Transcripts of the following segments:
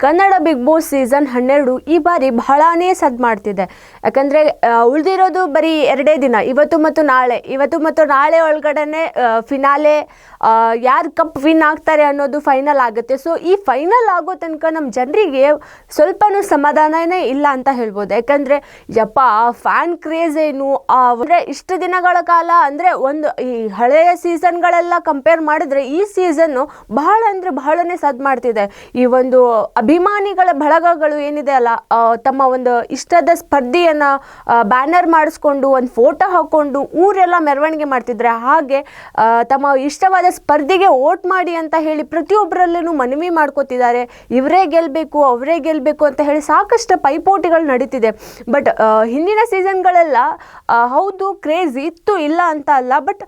Kannada big boss season 12 ಈ ಬಾರಿ ಬಹಳಾನೇ ಸದ್ದು ಮಾಡ್ತಿದೆ. ಯಾಕಂದರೆ ಉಳಿದಿರೋದು ಬರೀ 2 ದಿನ, ಇವತ್ತು ಮತ್ತು ನಾಳೆ ಒಳಗಡೆ ಫಿನಾಲೆ ಯಾರು ಕಪ್ ವಿನ್ ಆಗ್ತಾರೆ ಅನ್ನೋದು ಫೈನಲ್ ಆಗುತ್ತೆ. ಸೊ ಈ ಫೈನಲ್ ಆಗೋ ತನಕ ನಮ್ಮ ಜನರಿಗೆ ಸ್ವಲ್ಪನೂ ಸಮಾಧಾನನೇ ಇಲ್ಲ ಅಂತ ಹೇಳ್ಬೋದು. ಯಾಕಂದರೆ ಫ್ಯಾನ್ ಕ್ರೇಜ್ ಏನು ಅಂದರೆ ಇಷ್ಟು ದಿನಗಳ ಕಾಲ ಅಂದರೆ ಈ ಹಳೆಯ ಸೀಸನ್ಗಳೆಲ್ಲ ಕಂಪೇರ್ ಮಾಡಿದ್ರೆ ಈ ಸೀಸನ್ನು ಬಹಳನೇ ಸದ್ದು ಮಾಡ್ತಿದೆ. ಈ ಒಂದು ಅಭಿಮಾನಿಗಳ ಬಳಗಗಳು ಏನಿದೆ ಅಲ್ಲ, ತಮ್ಮ ಒಂದು ಇಷ್ಟದ ಸ್ಪರ್ಧಿಯನ್ನು ಬ್ಯಾನರ್ ಮಾಡಿಸ್ಕೊಂಡು ಒಂದು ಫೋಟೋ ಹಾಕ್ಕೊಂಡು ಊರೆಲ್ಲ ಮೆರವಣಿಗೆ ಮಾಡ್ತಿದ್ರೆ, ಹಾಗೆ ತಮ್ಮ ಇಷ್ಟವಾದ ಸ್ಪರ್ಧಿಗೆ ವೋಟ್ ಮಾಡಿ ಅಂತ ಹೇಳಿ ಪ್ರತಿಯೊಬ್ಬರಲ್ಲೂ ಮನವಿ ಮಾಡ್ಕೋತಿದ್ದಾರೆ. ಇವರೇ ಗೆಲ್ಲಬೇಕು ಅವರೇ ಗೆಲ್ಲಬೇಕು ಅಂತ ಹೇಳಿ ಸಾಕಷ್ಟು ಪೈಪೋಟಿಗಳು ನಡೀತಿದೆ. ಬಟ್ ಹಿಂದಿನ ಸೀಸನ್ಗಳೆಲ್ಲ ಹೌದು ಕ್ರೇಜ್ ಇತ್ತು, ಇಲ್ಲ ಅಂತ ಅಲ್ಲ, ಬಟ್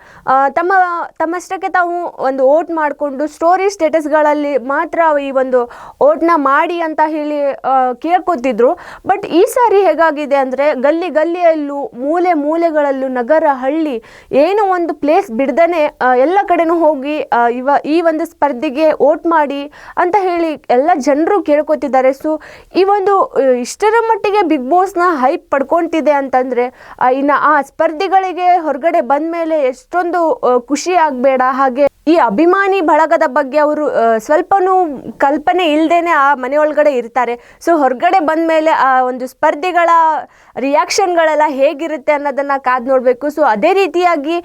ತಮ್ಮಷ್ಟಕ್ಕೆ ತಾವು ಒಂದು ವೋಟ್ ಮಾಡಿಕೊಂಡು ಸ್ಟೋರಿ ಸ್ಟೇಟಸ್ಗಳಲ್ಲಿ ಮಾತ್ರ ಈ ಒಂದು ವೋಟ್ನ ಮಾಡಿ ಅಂತ ಹೇಳಿ ಕೇಳ್ಕೊತಿದ್ರು. ಬಟ್ ಈ ಸಾರಿ ಹೇಗಾಗಿದೆ ಅಂದರೆ ಗಲ್ಲಿಯಲ್ಲೂ ಮೂಲೆಗಳಲ್ಲೂ ನಗರ ಹಳ್ಳಿ ಏನೋ ಒಂದು ಪ್ಲೇಸ್ ಬಿಡ್ದೇ ಎಲ್ಲ ಕಡೆನೂ ಹೋಗಿ ಈ ಒಂದು ಸ್ಪರ್ಧೆಗೆ ವೋಟ್ ಮಾಡಿ ಅಂತ ಹೇಳಿ ಎಲ್ಲ ಜನರು ಕೇಳ್ಕೊತಿದ್ದಾರೆ. ಸೊ ಈ ಒಂದು ಇಷ್ಟರ ಮಟ್ಟಿಗೆ ಬಿಗ್ ಬಾಸ್ನ ಹೈಪ್ ಪಡ್ಕೊತಿದೆ ಅಂತಂದರೆ ಇನ್ನು ಆ ಸ್ಪರ್ಧಿಗಳಿಗೆ ಹೊರಗಡೆ ಬಂದ ಮೇಲೆ ಎಷ್ಟೊಂದು ಖುಷಿ ಆಗಬೇಡ. ಹಾಗೆ ಈ ಅಭಿಮಾನಿ ಬಳಗದ ಬಗ್ಗೆ ಅವರು ಸ್ವಲ್ಪನೂ ಕಲ್ಪನೆ ಇಲ್ಲದೇನೆ ಆ ಮನೆಯೊಳಗಡೆ ಇರ್ತಾರೆ. ಸೊ ಹೊರಗಡೆ ಬಂದ ಮೇಲೆ ಆ ಒಂದು ಸ್ಪರ್ಧಿಗಳ ರಿಯಾಕ್ಷನ್ಗಳೆಲ್ಲ ಹೇಗಿರುತ್ತೆ ಅನ್ನೋದನ್ನು ಕಾದು ನೋಡಬೇಕು. ಸೊ ಅದೇ ರೀತಿಯಾಗಿ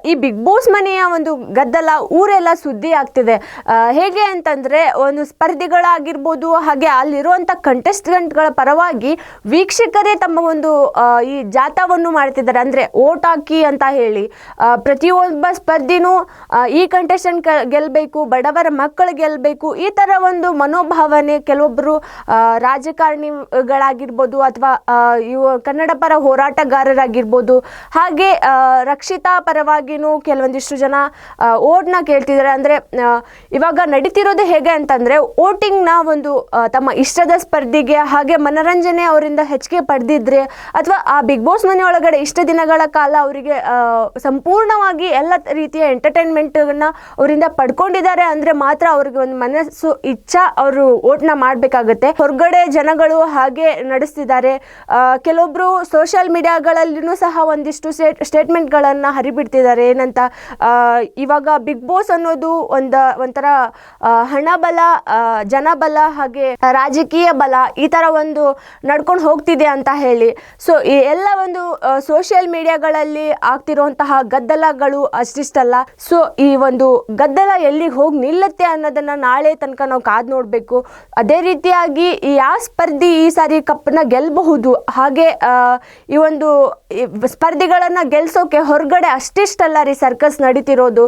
ಈ ಬಿಗ್ ಬಾಸ್ ಮನೆಯ ಒಂದು ಗದ್ದಲ ಊರೆಲ್ಲ ಸುದ್ದಿ ಆಗ್ತಿದೆ. ಹೇಗೆ ಅಂತಂದರೆ ಒಂದು ಸ್ಪರ್ಧಿಗಳಾಗಿರ್ಬೋದು, ಹಾಗೆ ಅಲ್ಲಿರುವಂಥ ಕಂಟೆಸ್ಟೆಂಟ್ಗಳ ಪರವಾಗಿ ವೀಕ್ಷಕರೇ ತಮ್ಮ ಒಂದು ಈ ಜಾಥಾವನ್ನು ಮಾಡ್ತಿದ್ದಾರೆ. ಅಂದರೆ ವೋಟ್ ಹಾಕಿ ಅಂತ ಹೇಳಿ ಪ್ರತಿಯೊಬ್ಬ ಸ್ಪರ್ಧಿನೂ ಈ ಕಂಟೆಸ್ಟೆಂಟ್ ಗೆಲ್ಲಬೇಕು, ಬಡವರ ಮಕ್ಕಳು ಗೆಲ್ಲಬೇಕು, ಈ ಥರ ಒಂದು ಮನೋಭಾವನೆ ಕೆಲವೊಬ್ಬರು ರಾಜಕಾರಣಿಗಳಾಗಿರ್ಬೋದು ಅಥವಾ ಇವು ಕನ್ನಡ ಪರ ಹೋರಾಟಗಾರರಾಗಿರ್ಬೋದು, ಹಾಗೆ ರಕ್ಷಿತಾ ಪರವಾಗಿನೂ ಕೆಲವೊಂದಿಷ್ಟು ಜನ ವೋಟ್ನ ಕೇಳ್ತಿದ್ದಾರೆ. ಅಂದರೆ ಇವಾಗ ನಡೀತಿರೋದು ಹೇಗೆ ಅಂತಂದರೆ ವೋಟಿಂಗ್ನ ಒಂದು ತಮ್ಮ ಇಷ್ಟದ ಸ್ಪರ್ಧಿಗೆ ಹಾಗೆ ಮನರಂಜನೆ ಅವರಿಂದ ಹೆಚ್ಚಿಗೆ ಪಡೆದಿದ್ರೆ ಅಥವಾ ಆ ಬಿಗ್ ಬಾಸ್ ಮನೆಯೊಳಗಡೆ ಇಷ್ಟು ದಿನಗಳ ಕಾಲ ಅವರಿಗೆ ಸಂಪೂರ್ಣವಾಗಿ ಎಲ್ಲ ರೀತಿಯ ಎಂಟರ್ಟೈನ್ಮೆಂಟನ್ನು ಅವರಿಂದ ಪಡ್ಕೊಂಡಿದ್ದಾರೆ ಅಂದರೆ ಮಾತ್ರ ಅವ್ರಿಗೆ ಒಂದು ಮನಸ್ಸು ಇಚ್ಛಾ ಅವರು ವೋಟ್ನ ಮಾಡಬೇಕಾಗುತ್ತೆ. ಹೊರಗಡೆ ಜನಗಳು ಹಾಗೆ ನಡೆಸ್ತಿದ್ದಾರೆ. ಕೆಲವೊಬ್ರು ಸೋಷಿಯಲ್ ಮೀಡಿಯಾಗಳಲ್ಲೂ ಸಹ ಒಂದಿಷ್ಟು ಸ್ಟೇಟ್ಮೆಂಟ್ಗಳನ್ನು ಹರಿಬಿಡ್ತಿದ್ದಾರೆ. ಏನಂತ, ಇವಾಗ ಬಿಗ್ ಬಾಸ್ ಅನ್ನೋದು ಒಂಥರ ಹಣಬಲ, ಜನಬಲ ಹಾಗೆ ರಾಜಕೀಯ ಬಲ ಈ ಥರ ಒಂದು ನಡ್ಕೊಂಡು ಹೋಗ್ತಿದೆ ಅಂತ ಹೇಳಿ. ಸೊ ಈ ಎಲ್ಲ ಒಂದು ಸೋಷಿಯಲ್ ಮೀಡಿಯಾಗಳಲ್ಲಿ ಆಗ್ತಿರುವಂತಹ ಗದ್ದಲಗಳು ಅಷ್ಟಿಷ್ಟಲ್ಲ. ಸೊ ಈ ಒಂದು ಗದ್ದಲ ಎಲ್ಲಿಗೆ ಹೋಗಿ ನಿಲ್ಲುತ್ತೆ ಅನ್ನೋದನ್ನ ನಾಳೆ ತನಕ ನಾವು ಕಾದು ನೋಡಬೇಕು. ಅದೇ ರೀತಿಯಾಗಿ ಯಾವ ಸ್ಪರ್ಧಿ ಈ ಸಾರಿ ಕಪ್ಪನ್ನ ಗೆಲ್ಲಬಹುದು, ಹಾಗೆ ಈ ಒಂದು ಸ್ಪರ್ಧಿಗಳನ್ನ ಗೆಲ್ಸೋಕೆ ಹೊರಗಡೆ ಅಷ್ಟಿಷ್ಟಲ್ಲ ರೀ ಸರ್ಕಸ್ ನಡೀತಿರೋದು.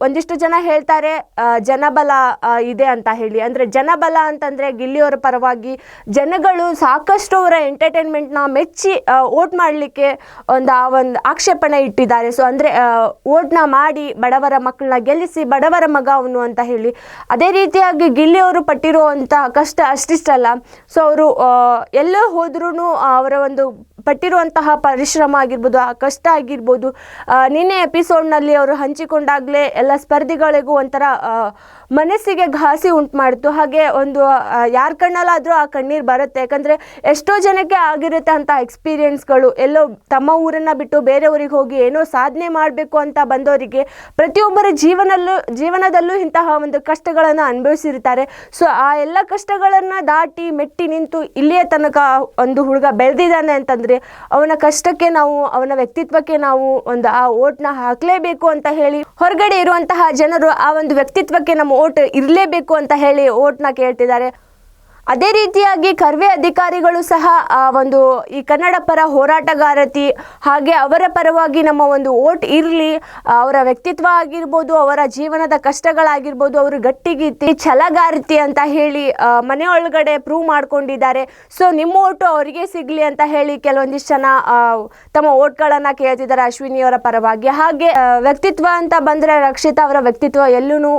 ಒಂದಿಷ್ಟು ಜನ ಹೇಳ್ತಾರೆ ಜನಬಲ ಇದೆ ಅಂತ ಹೇಳಿ. ಅಂದರೆ ಜನಬಲ ಅಂತಂದರೆ ಗಿಲ್ಲಿಯವರ ಪರವಾಗಿ ಜನಗಳು ಸಾಕಷ್ಟು ಅವರ ಎಂಟರ್ಟೈನ್ಮೆಂಟ್ನ ಮೆಚ್ಚಿ ವೋಟ್ ಮಾಡಲಿಕ್ಕೆ ಒಂದು ಆಕ್ಷೇಪಣೆ ಇಟ್ಟಿದ್ದಾರೆ. ಸೊ ಅಂದರೆ ವೋಟ್ನ ಮಾಡಿ ಬಡವರ ಮಕ್ಕಳನ್ನ ಗೆಲ್ಲಿಸಿ ಬಡವರ ಮಗ ಅವನು ಅಂತ ಹೇಳಿ. ಅದೇ ರೀತಿಯಾಗಿ ಗಿಲ್ಲಿಯವರು ಪಟ್ಟಿರುವಂಥ ಕಷ್ಟ ಅಷ್ಟಿಷ್ಟಲ್ಲ. ಸೊ ಅವರು ಎಲ್ಲೋ ಹೋದ್ರೂ ಅವರ ಒಂದು ಪಟ್ಟಿರುವಂತಹ ಪರಿಶ್ರಮ ಆಗಿರ್ಬೋದು, ಆ ಕಷ್ಟ ಆಗಿರ್ಬೋದು, ನಿನ್ನೆ ಎಪಿಸೋಡ್ನಲ್ಲಿ ಅವರು ಹಂಚಿಕೊಂಡಾಗಲೇ ಎಲ್ಲ ಸ್ಪರ್ಧಿಗಳಿಗೂ ಒಂಥರ ಮನಸ್ಸಿಗೆ ಘಾಸಿ ಉಂಟು ಮಾಡಿತು. ಹಾಗೆ ಒಂದು ಯಾರ ಕಣ್ಣಲ್ಲಾದರೂ ಆ ಕಣ್ಣೀರು ಬರುತ್ತೆ. ಯಾಕಂದರೆ ಎಷ್ಟೋ ಜನಕ್ಕೆ ಆಗಿರುತ್ತೆ ಅಂತ ಎಕ್ಸ್ಪೀರಿಯನ್ಸ್ಗಳು. ತಮ್ಮ ಊರನ್ನು ಬಿಟ್ಟು ಬೇರೆ ಊರಿಗೆ ಹೋಗಿ ಏನೋ ಸಾಧನೆ ಮಾಡಬೇಕು ಅಂತ ಬಂದವರಿಗೆ ಪ್ರತಿಯೊಬ್ಬರ ಜೀವನದಲ್ಲೂ ಇಂತಹ ಒಂದು ಕಷ್ಟಗಳನ್ನು ಅನುಭವಿಸಿರ್ತಾರೆ. ಸೊ ಆ ಎಲ್ಲ ಕಷ್ಟಗಳನ್ನು ದಾಟಿ ಮೆಟ್ಟಿ ನಿಂತು ಇಲ್ಲಿಯೇ ತನಕ ಒಂದು ಹುಡುಗ ಬೆಳೆದಿದ್ದಾನೆ ಅಂತಂದರೆ ಅವನ ಕಷ್ಟಕ್ಕೆ ನಾವು, ಅವನ ವ್ಯಕ್ತಿತ್ವಕ್ಕೆ ನಾವು ಒಂದು ಆ ವೋಟ್ನ ಹಾಕಲೇಬೇಕು ಅಂತ ಹೇಳಿ ಹೊರಗಡೆ ಇರುವಂತಹ ಜನರು ಆ ಒಂದು ವ್ಯಕ್ತಿತ್ವಕ್ಕೆ ನಮ್ಮ ವೋಟ್ ಇರಲೇಬೇಕು ಅಂತ ಹೇಳಿ ವೋಟ್ನ ಕೇಳ್ತಿದ್ದಾರೆ. ಅದೇ ರೀತಿಯಾಗಿ ಕರ್ವೆ ಅಧಿಕಾರಿಗಳು ಸಹ ಒಂದು ಈ ಕನ್ನಡ ಪರ ಹೋರಾಟಗಾರತಿ, ಹಾಗೆ ಅವರ ಪರವಾಗಿ ನಮ್ಮ ಒಂದು ವೋಟ್ ಇರಲಿ, ಅವರ ವ್ಯಕ್ತಿತ್ವ ಆಗಿರ್ಬೋದು, ಅವರ ಜೀವನದ ಕಷ್ಟಗಳಾಗಿರ್ಬೋದು, ಅವರು ಗಟ್ಟಿಗೀತಿ ಛಲಗಾರತಿ ಅಂತ ಹೇಳಿ ಮನೆಯೊಳಗಡೆ ಪ್ರೂವ್ ಮಾಡ್ಕೊಂಡಿದ್ದಾರೆ. ಸೊ ನಿಮ್ಮ ವೋಟು ಅವರಿಗೆ ಸಿಗಲಿ ಅಂತ ಹೇಳಿ ಕೆಲವೊಂದಿಷ್ಟು ಜನ ತಮ್ಮ ವೋಟ್ಗಳನ್ನು ಕೇಳ್ತಿದ್ದಾರೆ ಅಶ್ವಿನಿಯವರ ಪರವಾಗಿ. ಹಾಗೆ ವ್ಯಕ್ತಿತ್ವ ಅಂತ ಬಂದರೆ ರಕ್ಷಿತಾ ಅವರ ವ್ಯಕ್ತಿತ್ವ ಎಲ್ಲೂ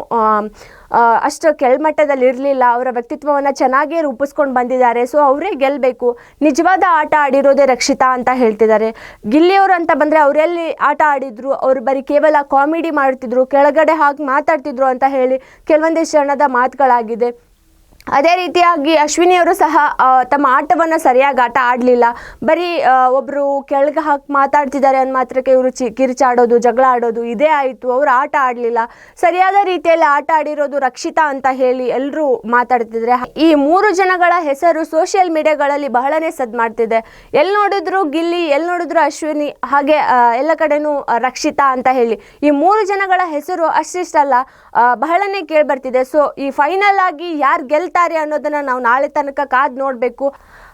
ಅಷ್ಟು ಕೆಳಮಟ್ಟದಲ್ಲಿ ಇರಲಿಲ್ಲ. ಅವರ ವ್ಯಕ್ತಿತ್ವವನ್ನು ಚೆನ್ನಾಗೇ ರೂಪಿಸ್ಕೊಂಡು ಬಂದಿದ್ದಾರೆ. ಸೊ ಅವರೇ ಗೆಲ್ಲಬೇಕು. ನಿಜವಾದ ಆಟ ಆಡಿರೋದೇ ರಕ್ಷಿತಾ ಅಂತ ಹೇಳ್ತಿದ್ದಾರೆ. ಗಿಲ್ಲಿಯವರು ಅಂತ ಬಂದರೆ ಅವರೆಲ್ಲಿ ಆಟ ಆಡಿದ್ರು, ಅವರು ಬರೀ ಕೇವಲ ಕಾಮಿಡಿ ಮಾಡ್ತಿದ್ರು, ಕೆಳಗಡೆ ಹಾಕಿ ಮಾತಾಡ್ತಿದ್ರು ಅಂತ ಹೇಳಿ ಕೆಲವೊಂದಿಷ್ಟು ಜನದ ಮಾತುಗಳಾಗಿದೆ. ಅದೇ ರೀತಿಯಾಗಿ ಅಶ್ವಿನಿಯವರು ಸಹ ತಮ್ಮ ಆಟವನ್ನು ಸರಿಯಾಗಿ ಆಟ ಆಡಲಿಲ್ಲ. ಬರೀ ಒಬ್ಬರು ಕೆಳಗೆ ಹಾಕಿ ಮಾತಾಡ್ತಿದ್ದಾರೆ ಅಂದ ಮಾತ್ರಕ್ಕೆ ಇವರು ಕಿರಿಚಾಡೋದು, ಜಗಳ ಆಡೋದು ಇದೇ ಆಯಿತು. ಅವರು ಆಟ ಆಡಲಿಲ್ಲ. ಸರಿಯಾದ ರೀತಿಯಲ್ಲಿ ಆಟ ಆಡಿರೋದು ರಕ್ಷಿತಾ ಅಂತ ಹೇಳಿ ಎಲ್ಲರೂ ಮಾತಾಡ್ತಿದ್ರೆ, ಈ 3 ಜನಗಳ ಹೆಸರು ಸೋಷಿಯಲ್ ಮೀಡಿಯಾಗಳಲ್ಲಿ ಬಹಳನೇ ಸದ್ದು ಮಾಡ್ತಿದೆ. ಎಲ್ಲಿ ನೋಡಿದ್ರು ಗಿಲ್ಲಿ, ಎಲ್ಲಿ ನೋಡಿದ್ರು ಅಶ್ವಿನಿ, ಹಾಗೆ ಎಲ್ಲ ಕಡೆನೂ ರಕ್ಷಿತಾ ಅಂತ ಹೇಳಿ ಈ 3 ಜನಗಳ ಹೆಸರು ಅಷ್ಟಿಷ್ಟಲ್ಲ ಬಹಳನೇ ಕೇಳ್ಬರ್ತಿದೆ. ಸೊ ಈ ಫೈನಲ್ ಆಗಿ ಯಾರು ಗೆಲ್ತಾರೆ ಅನ್ನೋದನ್ನ ನಾವು ನಾಳೆ ತನಕ ಕಾದು ನೋಡಬೇಕು.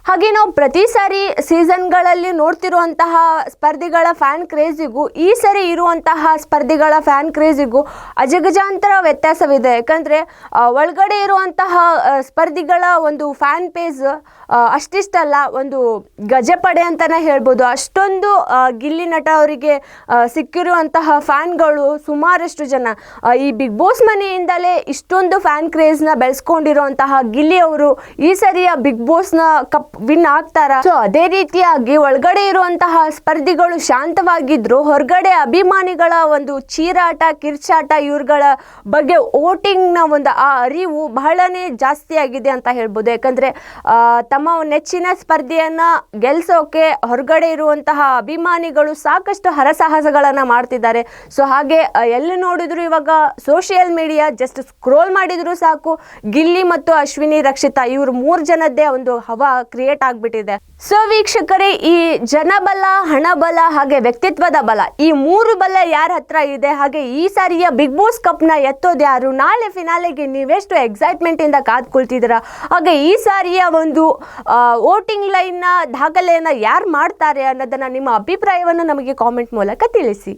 ಹಾಗೆ ನಾವು ಪ್ರತಿ ಸಾರಿ ಸೀಸನ್ಗಳಲ್ಲಿ ನೋಡ್ತಿರುವಂತಹ ಸ್ಪರ್ಧಿಗಳ ಫ್ಯಾನ್ ಕ್ರೇಜಿಗೂ ಈ ಸರಿ ಇರುವಂತಹ ಸ್ಪರ್ಧಿಗಳ ಫ್ಯಾನ್ ಕ್ರೇಜಿಗೂ ಅಜಗಜಾಂತರ ವ್ಯತ್ಯಾಸವಿದೆ. ಯಾಕಂದರೆ ಒಳಗಡೆ ಇರುವಂತಹ ಸ್ಪರ್ಧಿಗಳ ಒಂದು ಫ್ಯಾನ್ ಪೇಜ್ ಅಷ್ಟಿಷ್ಟಲ್ಲ, ಒಂದು ಗಜಪಡೆ ಅಂತಲೇ ಹೇಳ್ಬೋದು. ಅಷ್ಟೊಂದು ಗಿಲ್ಲಿ ನಟ ಅವರಿಗೆ ಸಿಕ್ಕಿರುವಂತಹ ಫ್ಯಾನ್ಗಳು ಸುಮಾರಷ್ಟು ಜನ. ಈ ಬಿಗ್ ಬಾಸ್ ಮನೆಯಿಂದಲೇ ಇಷ್ಟೊಂದು ಫ್ಯಾನ್ ಕ್ರೇಜ್ನ ಬೆಳೆಸ್ಕೊಂಡಿರುವಂತಹ ಗಿಲ್ಲಿ ಅವರು ಈ ಸರಿಯ ಬಿಗ್ ಬಾಸ್ನ ಕಪ್ ವಿನ್ ಆಗ್ತಾರಾ? ಸೊ ಅದೇ ರೀತಿಯಾಗಿ ಒಳಗಡೆ ಇರುವಂತಹ ಸ್ಪರ್ಧಿಗಳು ಶಾಂತವಾಗಿದ್ರು, ಹೊರಗಡೆ ಅಭಿಮಾನಿಗಳ ಒಂದು ಚೀರಾಟ, ಕಿರ್ಚಾಟ, ಇವ್ರುಗಳ ಬಗ್ಗೆ ವೋಟಿಂಗ್ನ ಒಂದು ಆ ಅರಿವು ಬಹಳನೇ ಜಾಸ್ತಿ ಆಗಿದೆ ಅಂತ ಹೇಳ್ಬೋದು. ಯಾಕಂದ್ರೆ ತಮ್ಮ ನೆಚ್ಚಿನ ಸ್ಪರ್ಧೆಯನ್ನ ಗೆಲ್ಸೋಕೆ ಹೊರಗಡೆ ಇರುವಂತಹ ಅಭಿಮಾನಿಗಳು ಸಾಕಷ್ಟು ಹರಸಾಹಸಗಳನ್ನ ಮಾಡ್ತಿದ್ದಾರೆ. ಸೊ ಹಾಗೆ ಎಲ್ಲಿ ನೋಡಿದ್ರು ಇವಾಗ ಸೋಷಿಯಲ್ ಮೀಡಿಯಾ ಜಸ್ಟ್ ಸ್ಕ್ರೋಲ್ ಮಾಡಿದ್ರು ಸಾಕು, ಗಿಲ್ಲಿ ಮತ್ತು ಅಶ್ವಿನಿ, ರಕ್ಷಿತಾ ಇವ್ರು 3 ಜನದ್ದೇ ಒಂದು ಹವಾ ಕ್ರಿಯೇಟ್ ಆಗ್ಬಿಟ್ಟಿದೆ. ಸೊ ವೀಕ್ಷಕರೇ, ಈ ಜನಬಲ, ಹಣಬಲ ಹಾಗೆ ವ್ಯಕ್ತಿತ್ವದ ಬಲ, ಈ 3 ಬಲ ಯಾರ ಹತ್ರ ಇದೆ, ಹಾಗೆ ಈ ಸಾರಿಯ ಬಿಗ್ ಬಾಸ್ ಕಪ್ನ ಎತ್ತೋದು ಯಾರು, ನಾಳೆ ಫಿನಾಲೆಗೆ ನೀವೆಷ್ಟು ಎಕ್ಸೈಟ್ಮೆಂಟ್ ಇಂದ ಕಾದ್ಕೊಳ್ತಿದ್ದೀರಾ, ಹಾಗೆ ಈ ಸಾರಿಯ ಒಂದು ವೋಟಿಂಗ್ ಲೈನ್ನ ದಾಖಲೆಯನ್ನು ಯಾರು ಮಾಡ್ತಾರೆ ಅನ್ನೋದನ್ನ ನಿಮ್ಮ ಅಭಿಪ್ರಾಯವನ್ನು ನಮಗೆ ಕಾಮೆಂಟ್ ಮೂಲಕ ತಿಳಿಸಿ.